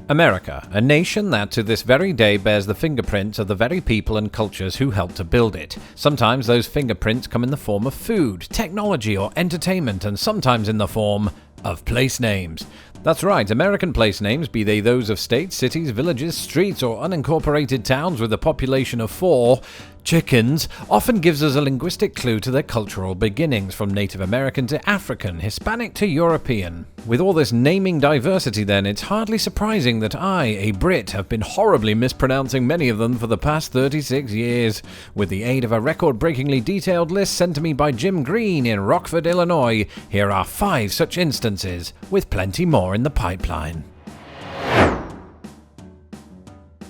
America, a nation that to this very day bears the fingerprints of the very people and cultures who helped to build it. Sometimes those fingerprints come in the form of food, technology, or entertainment, and sometimes in the form of place names. That's right, American place names, be they those of states, cities, villages, streets, or unincorporated towns with a population of 4 chickens, often gives us a linguistic clue to their cultural beginnings, from Native American to African, Hispanic to European. With all this naming diversity then, it's hardly surprising that I, a Brit, have been horribly mispronouncing many of them for the past 36 years. With the aid of a record-breakingly detailed list sent to me by Jim Green in Rockford, Illinois, here are 5 such instances, with plenty more in the pipeline.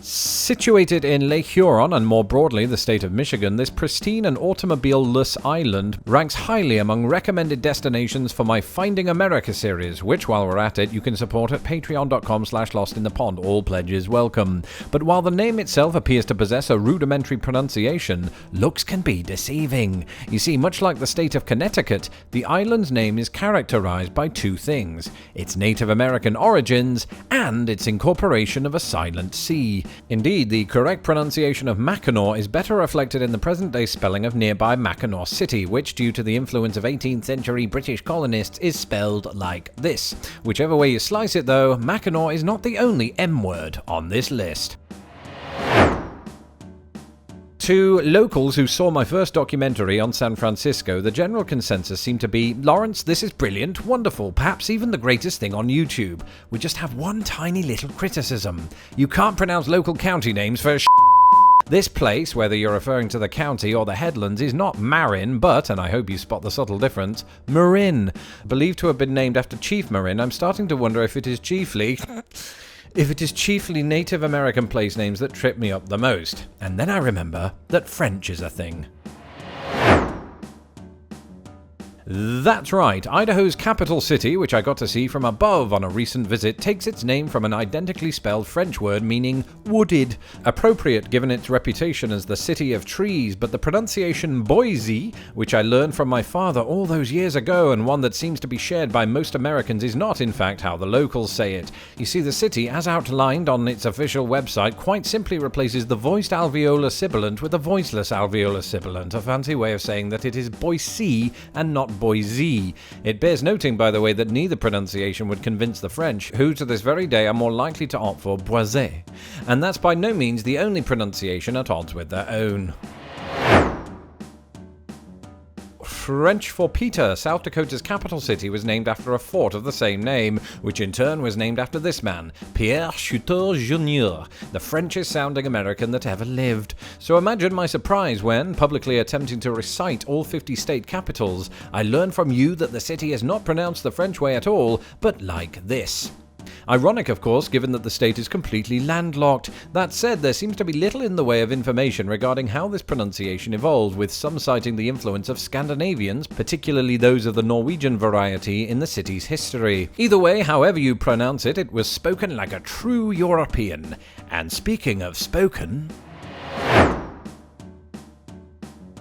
Situated in Lake Huron and more broadly the state of Michigan, this pristine and automobile-less island ranks highly among recommended destinations for my Finding America series, which, while we're at it, you can support at patreon.com/lostinthepond. All pledges welcome. But while the name itself appears to possess a rudimentary pronunciation, looks can be deceiving. You see, much like the state of Connecticut, the island's name is characterized by 2 things: its Native American origins and its incorporation of a silent C. Indeed, the correct pronunciation of Mackinac is better reflected in the present-day spelling of nearby Mackinac City, which, due to the influence of 18th century British colonists, is spelled like this. Whichever way you slice it though, Mackinac is not the only M word on this list. To locals who saw my first documentary on San Francisco, the general consensus seemed to be, "Lawrence, this is brilliant, wonderful, perhaps even the greatest thing on YouTube. We just have one tiny little criticism. You can't pronounce local county names for This place, whether you're referring to the county or the headlands, is not Marin, but, and I hope you spot the subtle difference, Marin. Believed to have been named after Chief Marin, I'm starting to wonder if it is chiefly Native American place names that trip me up the most. And then I remember that French is a thing. That's right, Idaho's capital city, which I got to see from above on a recent visit, takes its name from an identically spelled French word meaning wooded. Appropriate given its reputation as the city of trees, but the pronunciation Boise, which I learned from my father all those years ago, and one that seems to be shared by most Americans, is not in fact how the locals say it. You see, the city, as outlined on its official website, quite simply replaces the voiced alveolar sibilant with a voiceless alveolar sibilant, a fancy way of saying that it is Boise and not Boise. It bears noting, by the way, that neither pronunciation would convince the French, who to this very day are more likely to opt for Boise. And that's by no means the only pronunciation at odds with their own. French for Peter, South Dakota's capital city, was named after a fort of the same name, which in turn was named after this man, Pierre Jr., the Frenchest sounding American that ever lived. So imagine my surprise when, publicly attempting to recite all 50 state capitals, I learned from you that the city is not pronounced the French way at all, but like this. Ironic, of course, given that the state is completely landlocked. That said, there seems to be little in the way of information regarding how this pronunciation evolved, with some citing the influence of Scandinavians, particularly those of the Norwegian variety, in the city's history. Either way, however you pronounce it, it was spoken like a true European. And speaking of spoken...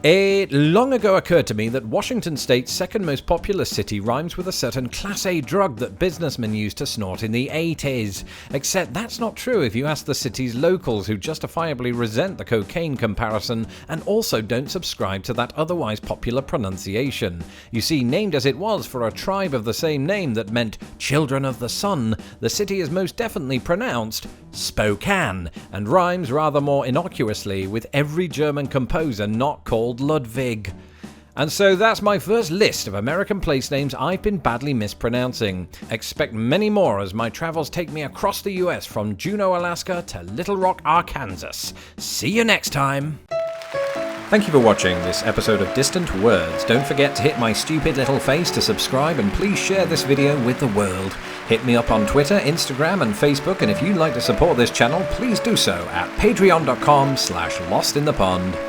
It long ago occurred to me that Washington State's second most populous city rhymes with a certain Class A drug that businessmen used to snort in the 80s. Except that's not true if you ask the city's locals, who justifiably resent the cocaine comparison and also don't subscribe to that otherwise popular pronunciation. You see, named as it was for a tribe of the same name that meant children of the sun, the city is most definitely pronounced Spokane, and rhymes rather more innocuously with every German composer not called Ludwig. And so that's my first list of American place names I've been badly mispronouncing. Expect many more as my travels take me across the US from Juneau, Alaska to Little Rock, Arkansas. See you next time! Thank you for watching this episode of Distant Words. Don't forget to hit my stupid little face to subscribe, and please share this video with the world. Hit me up on Twitter, Instagram and Facebook, and if you'd like to support this channel, please do so at patreon.com/lostinthepond.